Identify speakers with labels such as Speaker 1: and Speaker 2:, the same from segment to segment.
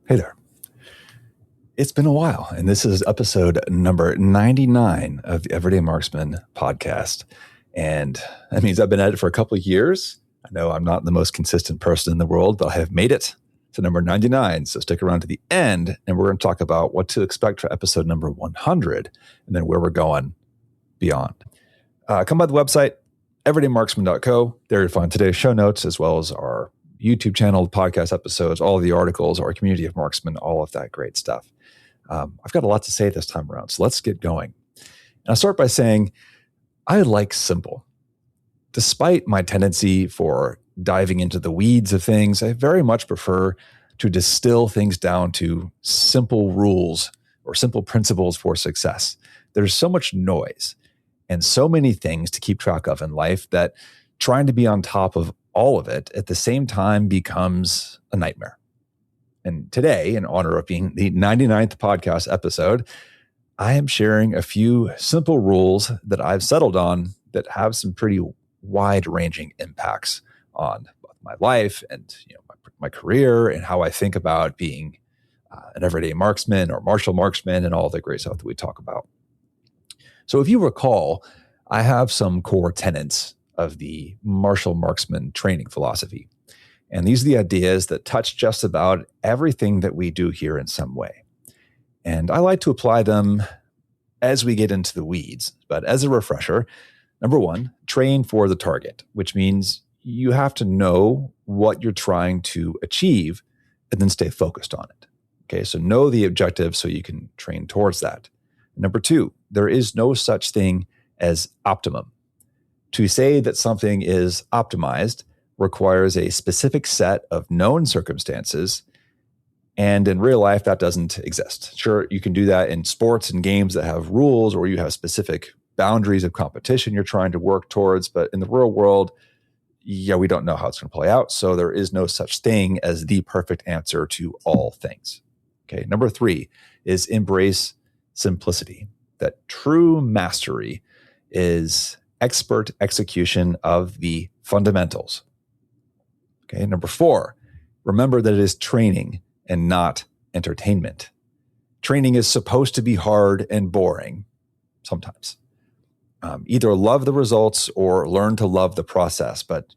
Speaker 1: Hey there. It's been a while, and this is episode number 99 of the Everyday Marksman Podcast. And that means I've been at it for a couple of years. I know I'm not the most consistent person in the world, but I have made it to number 99. So stick around to the end, and we're going to talk about what to expect for episode number 100, and then where we're going beyond. Come by the website, everydaymarksman.co. There you'll find today's show notes, as well as our YouTube channel, podcast episodes, all of the articles, our community of marksmen, all of that great stuff. I've got a lot to say this time around, so let's get going. And I'll start by saying I like simple. Despite my tendency for diving into the weeds of things, I very much prefer to distill things down to simple rules or simple principles for success. There's so much noise and so many things to keep track of in life that trying to be on top of all of it at the same time becomes a nightmare. And today, in honor of being the 99th podcast episode, I am sharing a few simple rules that I've settled on that have some pretty wide-ranging impacts on my life and my career and how I think about being an everyday marksman or martial marksman and all the great stuff that we talk about. So if you recall, I have some core tenets of the martial marksman training philosophy. And these are the ideas that touch just about everything that we do here in some way. And I like to apply them as we get into the weeds. But as a refresher, number one, train for the target, which means you have to know what you're trying to achieve and then stay focused on it. Okay, so know the objective so you can train towards that. Number two, there is no such thing as optimum. To say that something is optimized requires a specific set of known circumstances, and in real life, that doesn't exist. Sure, you can do that in sports and games that have rules or you have specific boundaries of competition you're trying to work towards, but in the real world, we don't know how it's going to play out, so there is no such thing as the perfect answer to all things. Okay, number three is embrace simplicity. That true mastery is expert execution of the fundamentals. Okay, number four, remember that it is training and not entertainment. Training is supposed to be hard and boring sometimes. Either love the results or learn to love the process, but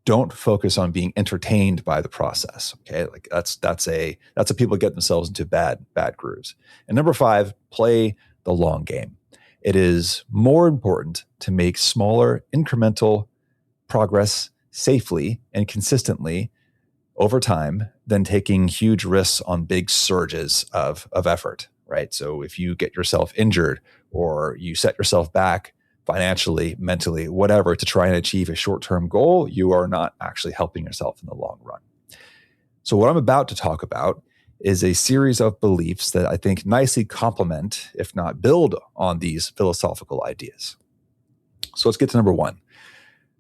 Speaker 1: don't focus on being entertained by the process. Okay, like that's how people get themselves into bad grooves. And number five, play the long game. It is more important to make smaller incremental progress safely and consistently over time than taking huge risks on big surges of effort, right? So if you get yourself injured or you set yourself back financially, mentally, whatever, to try and achieve a short-term goal, you are not actually helping yourself in the long run. So what I'm about to talk about is a series of beliefs that I think nicely complement, if not build on these philosophical ideas. So let's get to number one.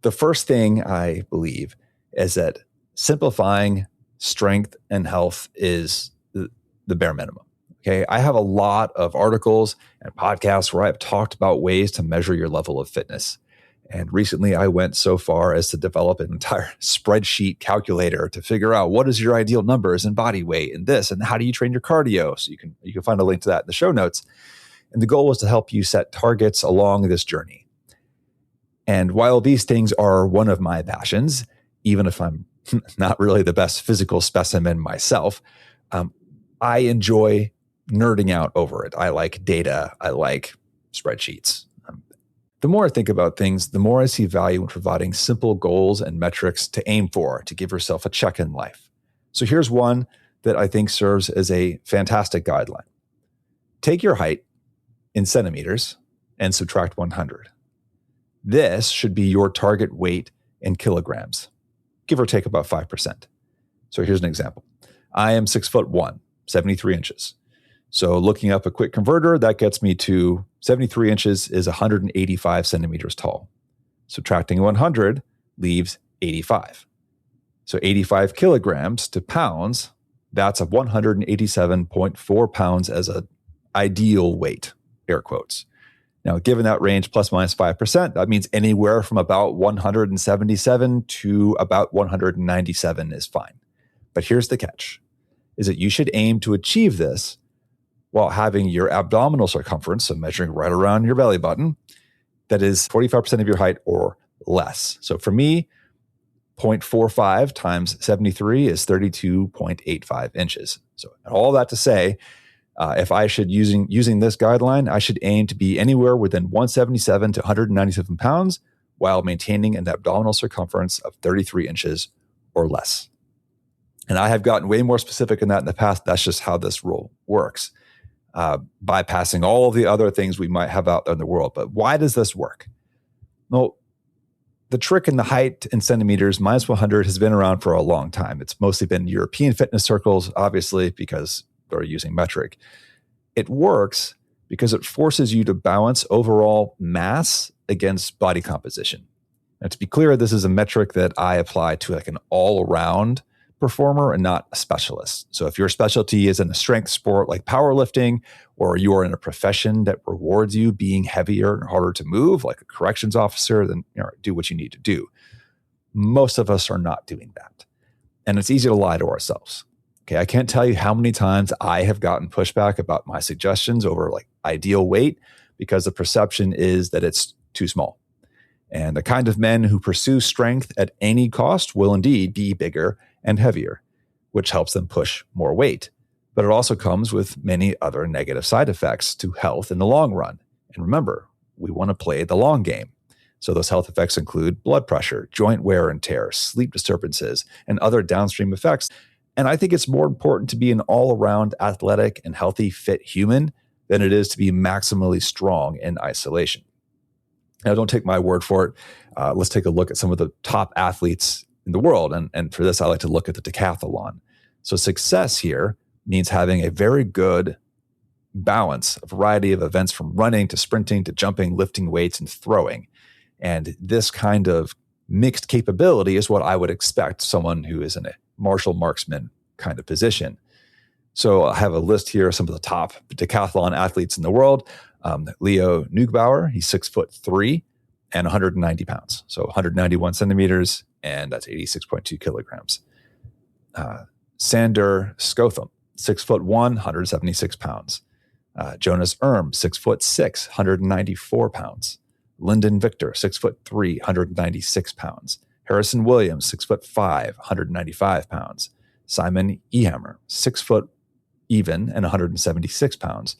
Speaker 1: The first thing I believe is that simplifying strength and health is the bare minimum. Okay, I have a lot of articles and podcasts where I've talked about ways to measure your level of fitness. And recently I went so far as to develop an entire spreadsheet calculator to figure out what is your ideal numbers and body weight and this, and how do you train your cardio? So you can find a link to that in the show notes. And the goal was to help you set targets along this journey. And while these things are one of my passions, even if I'm not really the best physical specimen myself, I enjoy nerding out over it. I like data. I like spreadsheets. The more I think about things, the more I see value in providing simple goals and metrics to aim for, to give yourself a check in life. So here's one that I think serves as a fantastic guideline. Take your height in centimeters and subtract 100. This should be your target weight in kilograms, give or take about 5%. So here's an example. I am 6'1", 73 inches. So looking up a quick converter, that gets me to 73 inches is 185 centimeters tall. Subtracting 100 leaves 85. So 85 kilograms to pounds, that's a 187.4 pounds as an ideal weight, air quotes. Now, given that range plus minus 5%, that means anywhere from about 177 to about 197 is fine. But here's the catch. is that you should aim to achieve this while having your abdominal circumference, so measuring right around your belly button, that is 45% of your height or less. So for me, 0.45 times 73 is 32.85 inches. So all that to say, if I should using this guideline, I should aim to be anywhere within 177 to 197 pounds while maintaining an abdominal circumference of 33 inches or less. And I have gotten way more specific than that in the past. That's just how this rule works, bypassing all of the other things we might have out there in the world. But why does this work? Well, the trick in the height in centimeters, minus 100, has been around for a long time. It's mostly been European fitness circles, obviously, because they're using metric. It works because it forces you to balance overall mass against body composition. Now, to be clear, this is a metric that I apply to like an all-around performer and not a specialist. So if your specialty is in a strength sport like powerlifting, or you are in a profession that rewards you being heavier and harder to move, like a corrections officer, then do what you need to do. Most of us are not doing that. And it's easy to lie to ourselves. Okay, I can't tell you how many times I have gotten pushback about my suggestions over like ideal weight because the perception is that it's too small. And the kind of men who pursue strength at any cost will indeed be bigger and heavier, which helps them push more weight. But it also comes with many other negative side effects to health in the long run. And remember, we want to play the long game. So those health effects include blood pressure, joint wear and tear, sleep disturbances, and other downstream effects. And I think it's more important to be an all-around athletic and healthy, fit human than it is to be maximally strong in isolation. Now, don't take my word for it. Let's take a look at some of the top athletes in the world. And for this, I like to look at the decathlon. So success here means having a very good balance, a variety of events from running to sprinting to jumping, lifting weights, and throwing. And this kind of mixed capability is what I would expect someone who is in a martial marksman kind of position. So I have a list here of some of the top decathlon athletes in the world. Leo Neugebauer, he's 6'3" and 190 pounds. So 191 centimeters, and that's 86.2 kilograms. Sander Skotham, 6'1", 176 pounds. Jonas Erm, 6'6", 194 pounds. Lyndon Victor, 6'3", 196 pounds. Harrison Williams, 6'5", 195 pounds. Simon Ehammer, 6 foot even and 176 pounds.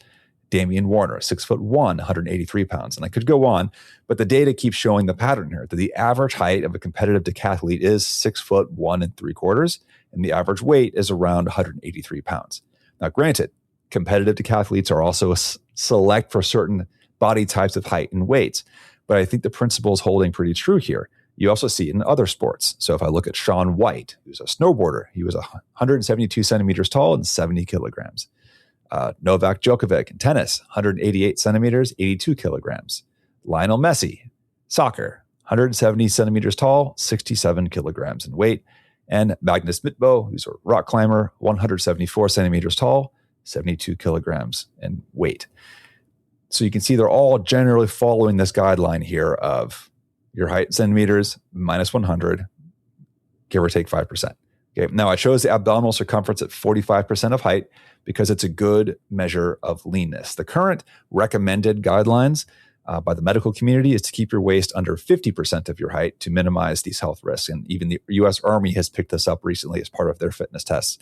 Speaker 1: Damian Warner, 6'1", 183 pounds. And I could go on, but the data keeps showing the pattern here that the average height of a competitive decathlete is 6'1" 3/4, and the average weight is around 183 pounds. Now, granted, competitive decathletes are also select for certain body types of height and weights, but I think the principle is holding pretty true here. You also see it in other sports. So if I look at Shaun White, who's a snowboarder, he was 172 centimeters tall and 70 kilograms. Novak Djokovic in tennis, 188 centimeters, 82 kilograms. Lionel Messi, soccer, 170 centimeters tall, 67 kilograms in weight. And Magnus Midtbo, who's a rock climber, 174 centimeters tall, 72 kilograms in weight. So you can see they're all generally following this guideline here of your height in centimeters minus 100, give or take 5%. Okay. Now I chose the abdominal circumference at 45% of height because it's a good measure of leanness. The current recommended guidelines by the medical community is to keep your waist under 50% of your height to minimize these health risks. And even the U.S. Army has picked this up recently as part of their fitness tests.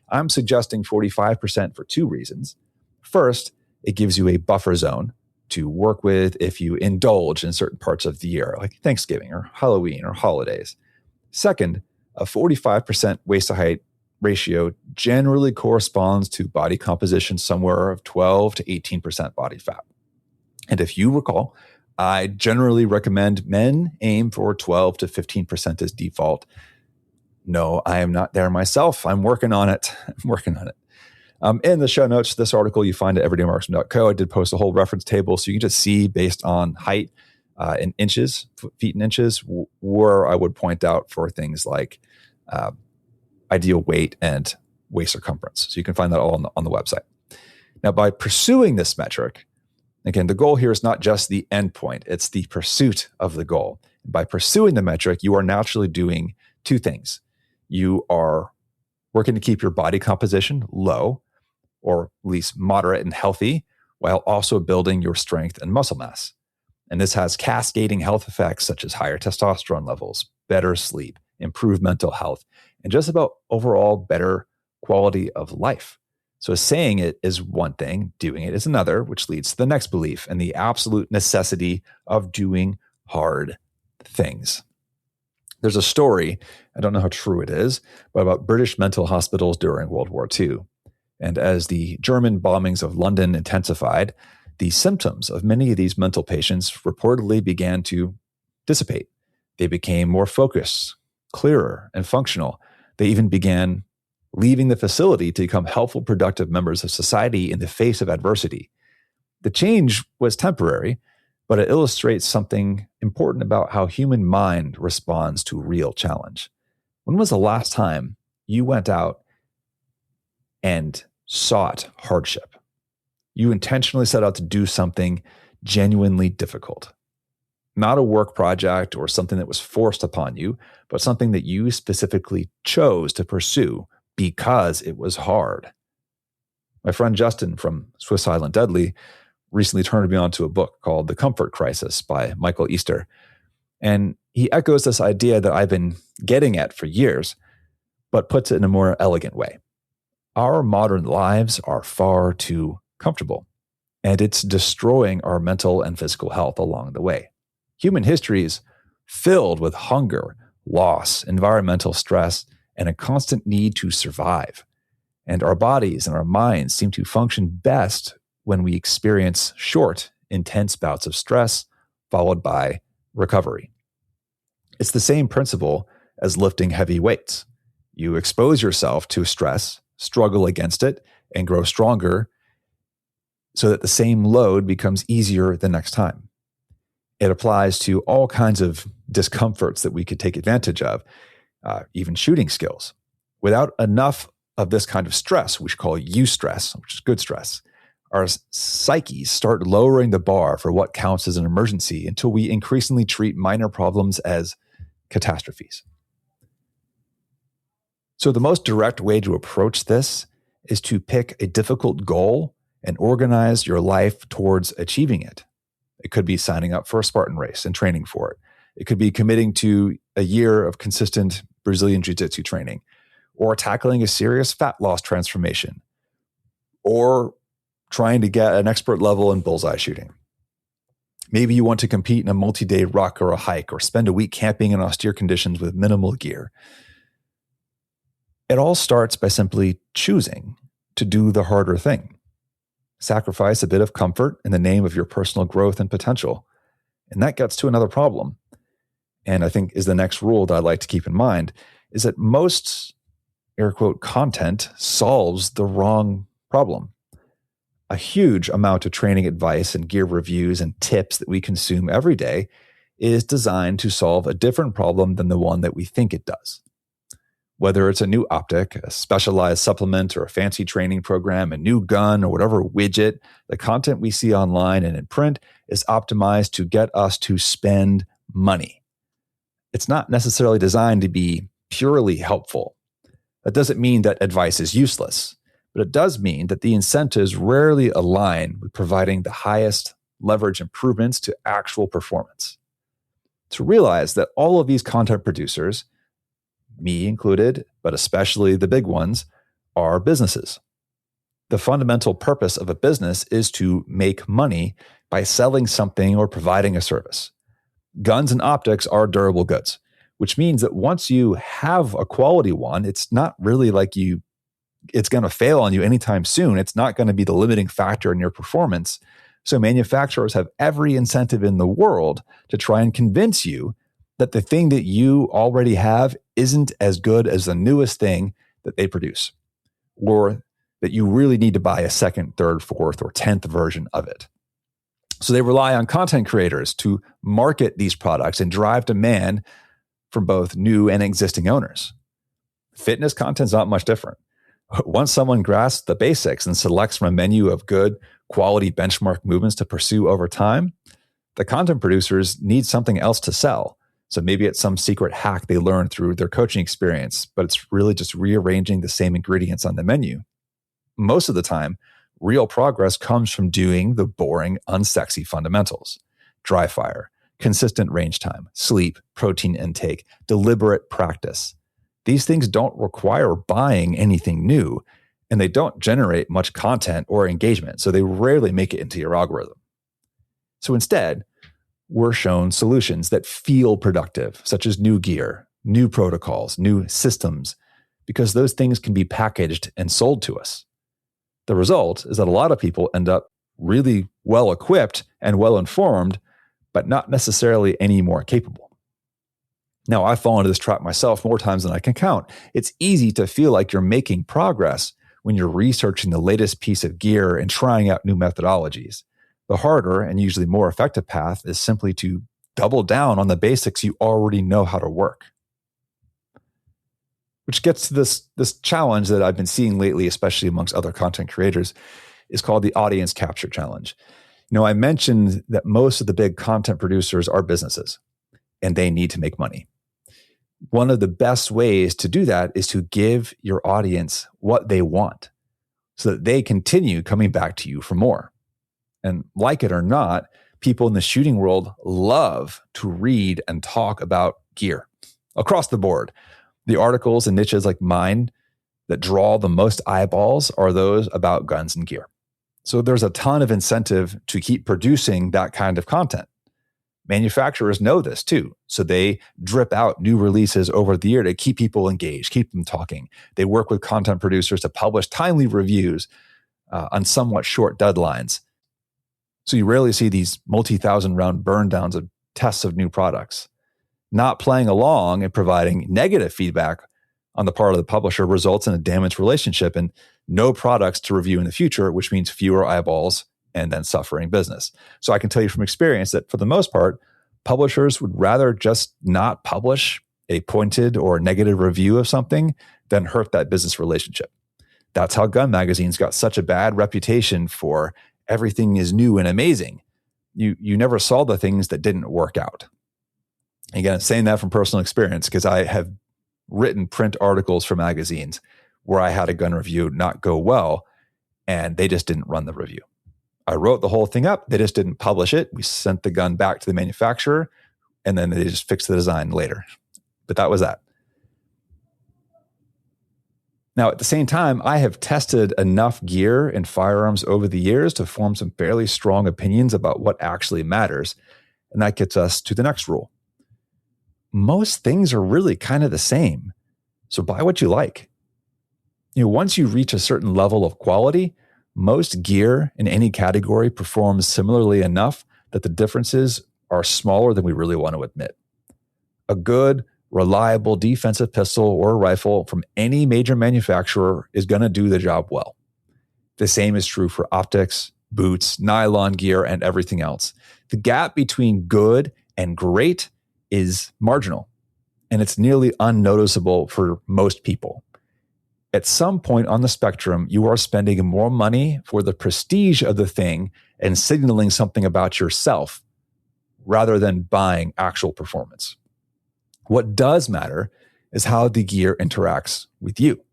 Speaker 1: I'm suggesting 45% for two reasons. First, it gives you a buffer zone to work with if you indulge in certain parts of the year, like Thanksgiving or Halloween or holidays. Second, a 45% waist to height ratio generally corresponds to body composition somewhere of 12 to 18% body fat. And if you recall, I generally recommend men aim for 12 to 15% as default. No, I am not there myself. I'm working on it. In the show notes, this article you find at everydaymarksman.co. I did post a whole reference table so you can just see based on height in inches, feet in inches, where I would point out for things like ideal weight and waist circumference. So you can find that all on the website. Now, by pursuing this metric, again, the goal here is not just the endpoint, it's the pursuit of the goal. And by pursuing the metric, you are naturally doing two things. You are working to keep your body composition low, or at least moderate and healthy, while also building your strength and muscle mass. And this has cascading health effects such as higher testosterone levels, better sleep, improved mental health, and just about overall better quality of life. So saying it is one thing, doing it is another, which leads to the next belief and the absolute necessity of doing hard things. There's a story, I don't know how true it is, but about British mental hospitals during World War II. And as the German bombings of London intensified, the symptoms of many of these mental patients reportedly began to dissipate. They became more focused, clearer, and functional. They even began leaving the facility to become helpful, productive members of society in the face of adversity. The change was temporary, but it illustrates something important about how human mind responds to real challenge. When was the last time you went out and sought hardship? You intentionally set out to do something genuinely difficult. Not a work project or something that was forced upon you, but something that you specifically chose to pursue because it was hard. My friend Justin from Swiss Silent Deadly recently turned me on to a book called The Comfort Crisis by Michael Easter. And he echoes this idea that I've been getting at for years, but puts it in a more elegant way. Our modern lives are far too comfortable, and it's destroying our mental and physical health along the way. Human history is filled with hunger, loss, environmental stress, and a constant need to survive. And our bodies and our minds seem to function best when we experience short, intense bouts of stress, followed by recovery. It's the same principle as lifting heavy weights. You expose yourself to stress, struggle against it, and grow stronger so that the same load becomes easier the next time. It applies to all kinds of discomforts that we could take advantage of, even shooting skills. Without enough of this kind of stress, which we call eustress, which is good stress, our psyches start lowering the bar for what counts as an emergency until we increasingly treat minor problems as catastrophes. So the most direct way to approach this is to pick a difficult goal and organize your life towards achieving it. It could be signing up for a Spartan race and training for it. It could be committing to a year of consistent Brazilian Jiu-Jitsu training, or tackling a serious fat loss transformation, or trying to get an expert level in bullseye shooting. Maybe you want to compete in a multi-day ruck or a hike, or spend a week camping in austere conditions with minimal gear. It all starts by simply choosing to do the harder thing. Sacrifice a bit of comfort in the name of your personal growth and potential. And that gets to another problem, and I think is the next rule that I'd like to keep in mind, is that most, air quote, content solves the wrong problem. A huge amount of training advice and gear reviews and tips that we consume every day is designed to solve a different problem than the one that we think it does. Whether it's a new optic, a specialized supplement, or a fancy training program, a new gun, or whatever widget, the content we see online and in print is optimized to get us to spend money. It's not necessarily designed to be purely helpful. That doesn't mean that advice is useless, but it does mean that the incentives rarely align with providing the highest leverage improvements to actual performance. To realize that all of these content producers, me included, but especially the big ones, are businesses. The fundamental purpose of a business is to make money by selling something or providing a service. Guns and optics are durable goods, which means that once you have a quality one, it's not really like it's going to fail on you anytime soon. It's not going to be the limiting factor in your performance. So manufacturers have every incentive in the world to try and convince you that the thing that you already have isn't as good as the newest thing that they produce, or that you really need to buy a second, third, fourth, or 10th version of it. So they rely on content creators to market these products and drive demand from both new and existing owners. Fitness content is not much different. Once someone grasps the basics and selects from a menu of good quality benchmark movements to pursue over time, the content producers need something else to sell. So maybe it's some secret hack they learned through their coaching experience, but it's really just rearranging the same ingredients on the menu. Most of the time, real progress comes from doing the boring, unsexy fundamentals: dry fire, consistent range time, sleep, protein intake, deliberate practice. These things don't require buying anything new, and they don't generate much content or engagement, so they rarely make it into your algorithm. So instead, we're shown solutions that feel productive, such as new gear, new protocols, new systems, because those things can be packaged and sold to us. The result is that a lot of people end up really well equipped and well informed, but not necessarily any more capable. Now, I've fallen into this trap myself more times than I can count. It's easy to feel like you're making progress when you're researching the latest piece of gear and trying out new methodologies. The harder and usually more effective path is simply to double down on the basics you already know how to work. Which gets to this challenge that I've been seeing lately, especially amongst other content creators, is called the audience capture challenge. I mentioned that most of the big content producers are businesses and they need to make money. One of the best ways to do that is to give your audience what they want so that they continue coming back to you for more. And like it or not, people in the shooting world love to read and talk about gear across the board. The articles and niches like mine that draw the most eyeballs are those about guns and gear. So there's a ton of incentive to keep producing that kind of content. Manufacturers know this too, so they drip out new releases over the year to keep people engaged, keep them talking. They work with content producers to publish timely reviews on somewhat short deadlines. So you rarely see these multi-thousand round burn downs of tests of new products. Not playing along and providing negative feedback on the part of the publisher results in a damaged relationship and no products to review in the future, which means fewer eyeballs and then suffering business. So I can tell you from experience that for the most part, publishers would rather just not publish a pointed or negative review of something than hurt that business relationship. That's how gun magazines got such a bad reputation for everything is new and amazing. You never saw the things that didn't work out. Again, I'm saying that from personal experience because I have written print articles for magazines where I had a gun review not go well and they just didn't run the review. I wrote the whole thing up. They just didn't publish it. We sent the gun back to the manufacturer and then they just fixed the design later. But that was that. Now, at the same time, I have tested enough gear and firearms over the years to form some fairly strong opinions about what actually matters. And that gets us to the next rule. Most things are really kind of the same. So buy what you like. Once you reach a certain level of quality, most gear in any category performs similarly enough that the differences are smaller than we really want to admit. A good, reliable defensive pistol or rifle from any major manufacturer is going to do the job well. The same is true for optics, boots, nylon gear, and everything else. The gap between good and great is marginal, and it's nearly unnoticeable for most people. At some point on the spectrum, you are spending more money for the prestige of the thing and signaling something about yourself rather than buying actual performance. What does matter is how the gear interacts with you.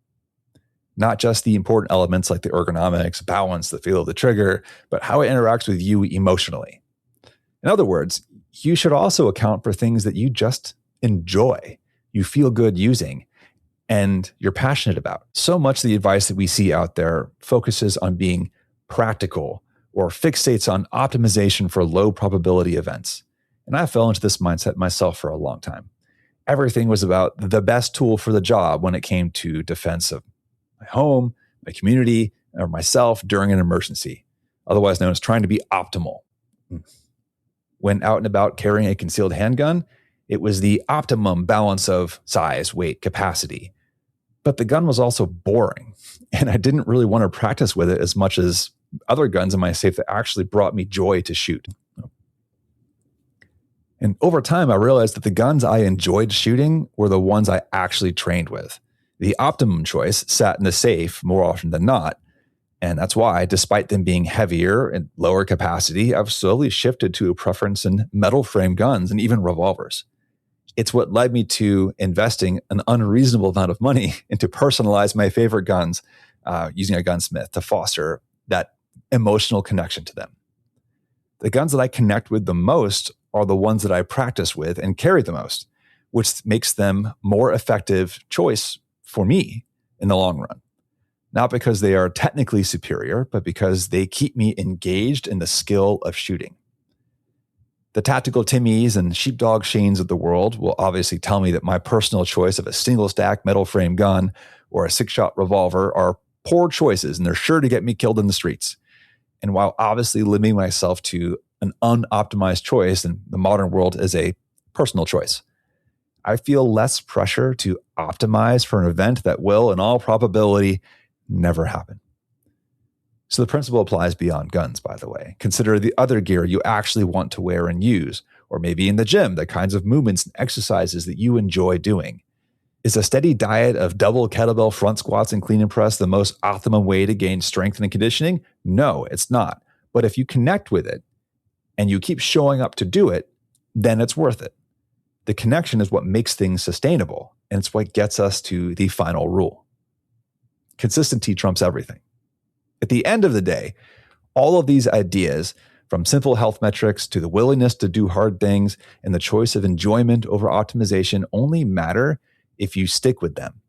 Speaker 1: Not just the important elements like the ergonomics, balance, the feel of the trigger, but how it interacts with you emotionally. In other words, you should also account for things that you just enjoy, you feel good using, and you're passionate about. So much of the advice that we see out there focuses on being practical or fixates on optimization for low probability events. And I fell into this mindset myself for a long time. Everything was about the best tool for the job when it came to defense of my home, my community, or myself during an emergency, otherwise known as trying to be optimal. When out and about carrying a concealed handgun, it was the optimum balance of size, weight, capacity. But the gun was also boring, and I didn't really want to practice with it as much as other guns in my safe that actually brought me joy to shoot. And over time, I realized that the guns I enjoyed shooting were the ones I actually trained with. The optimum choice sat in the safe more often than not. And that's why, despite them being heavier and lower capacity, I've slowly shifted to a preference in metal frame guns and even revolvers. It's what led me to investing an unreasonable amount of money into personalize my favorite guns using a gunsmith to foster that emotional connection to them. The guns that I connect with the most are the ones that I practice with and carry the most, which makes them more effective choice for me in the long run. Not because they are technically superior, but because they keep me engaged in the skill of shooting. The tactical Timmies and sheepdog Shanes of the world will obviously tell me that my personal choice of a single stack metal frame gun or a 6-shot revolver are poor choices, and they're sure to get me killed in the streets. And while obviously limiting myself to an unoptimized choice in the modern world is a personal choice, I feel less pressure to optimize for an event that will, in all probability, never happen. So the principle applies beyond guns, by the way. Consider the other gear you actually want to wear and use, or maybe in the gym, the kinds of movements and exercises that you enjoy doing. Is a steady diet of double kettlebell front squats and clean and press the most optimum way to gain strength and conditioning? No, it's not. But if you connect with it and you keep showing up to do it, then it's worth it. The connection is what makes things sustainable, and it's what gets us to the final rule. Consistency trumps everything. At the end of the day, all of these ideas, from simple health metrics to the willingness to do hard things and the choice of enjoyment over optimization, only matter if you stick with them.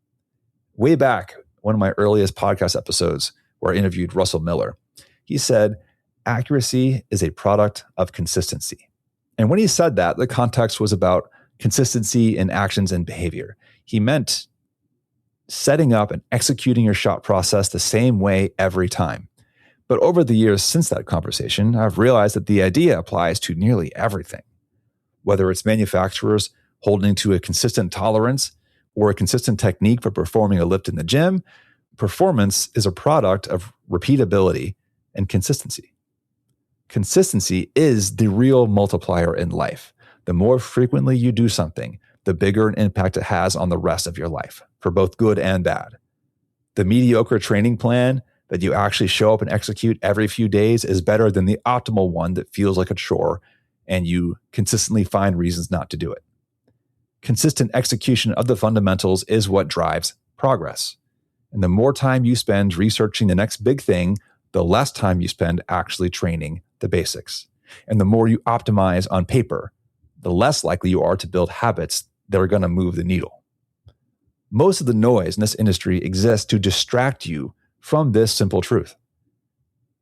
Speaker 1: Way back, one of my earliest podcast episodes where I interviewed Russell Miller, he said, accuracy is a product of consistency. And when he said that, the context was about consistency in actions and behavior. He meant setting up and executing your shot process the same way every time. But over the years since that conversation, I've realized that the idea applies to nearly everything. Whether it's manufacturers holding to a consistent tolerance or a consistent technique for performing a lift in the gym, performance is a product of repeatability and consistency. Consistency is the real multiplier in life. The more frequently you do something, the bigger an impact it has on the rest of your life, for both good and bad. The mediocre training plan that you actually show up and execute every few days is better than the optimal one that feels like a chore and you consistently find reasons not to do it. Consistent execution of the fundamentals is what drives progress. And the more time you spend researching the next big thing, the less time you spend actually training the basics. And the more you optimize on paper, the less likely you are to build habits that are going to move the needle. Most of the noise in this industry exists to distract you from this simple truth.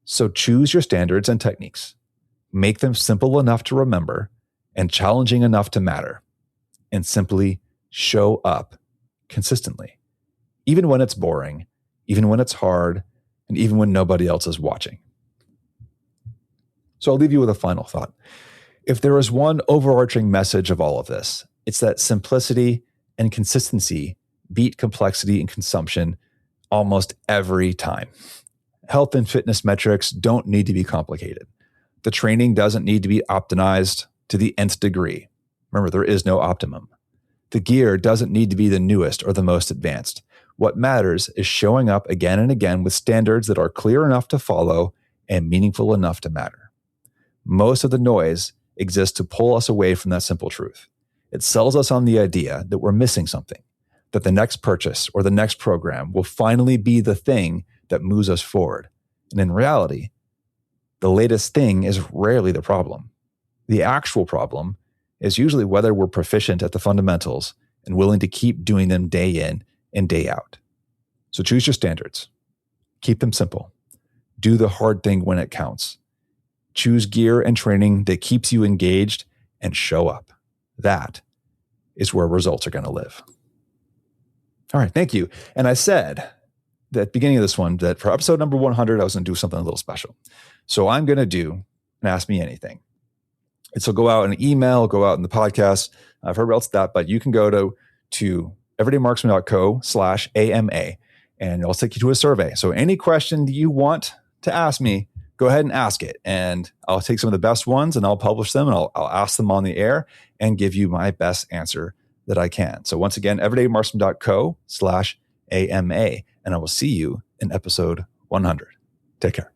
Speaker 1: So choose your standards and techniques. Make them simple enough to remember and challenging enough to matter. And simply show up consistently, even when it's boring, even when it's hard, and even when nobody else is watching. So I'll leave you with a final thought. If there is one overarching message of all of this, it's that simplicity and consistency beat complexity and consumption almost every time. Health and fitness metrics don't need to be complicated. The training doesn't need to be optimized to the nth degree. Remember, there is no optimum. The gear doesn't need to be the newest or the most advanced. What matters is showing up again and again with standards that are clear enough to follow and meaningful enough to matter. Most of the noise exists to pull us away from that simple truth. It sells us on the idea that we're missing something, that the next purchase or the next program will finally be the thing that moves us forward. And in reality, the latest thing is rarely the problem. The actual problem is usually whether we're proficient at the fundamentals and willing to keep doing them day in and day out. So choose your standards. Keep them simple. Do the hard thing when it counts. Choose gear and training that keeps you engaged and show up. That is where results are going to live. All right, thank you. And I said at the beginning of this one that for episode number 100, I was going to do something a little special. So I'm going to do an Ask Me Anything. And so go out in an email, go out in the podcast. I've heard else that, but you can go to everydaymarksman.co/AMA and it'll take you to a survey. So any question that you want to ask me, go ahead and ask it. And I'll take some of the best ones and I'll publish them and I'll ask them on the air and give you my best answer that I can. So once again, everydaymarksman.co/AMA, and I will see you in episode 100. Take care.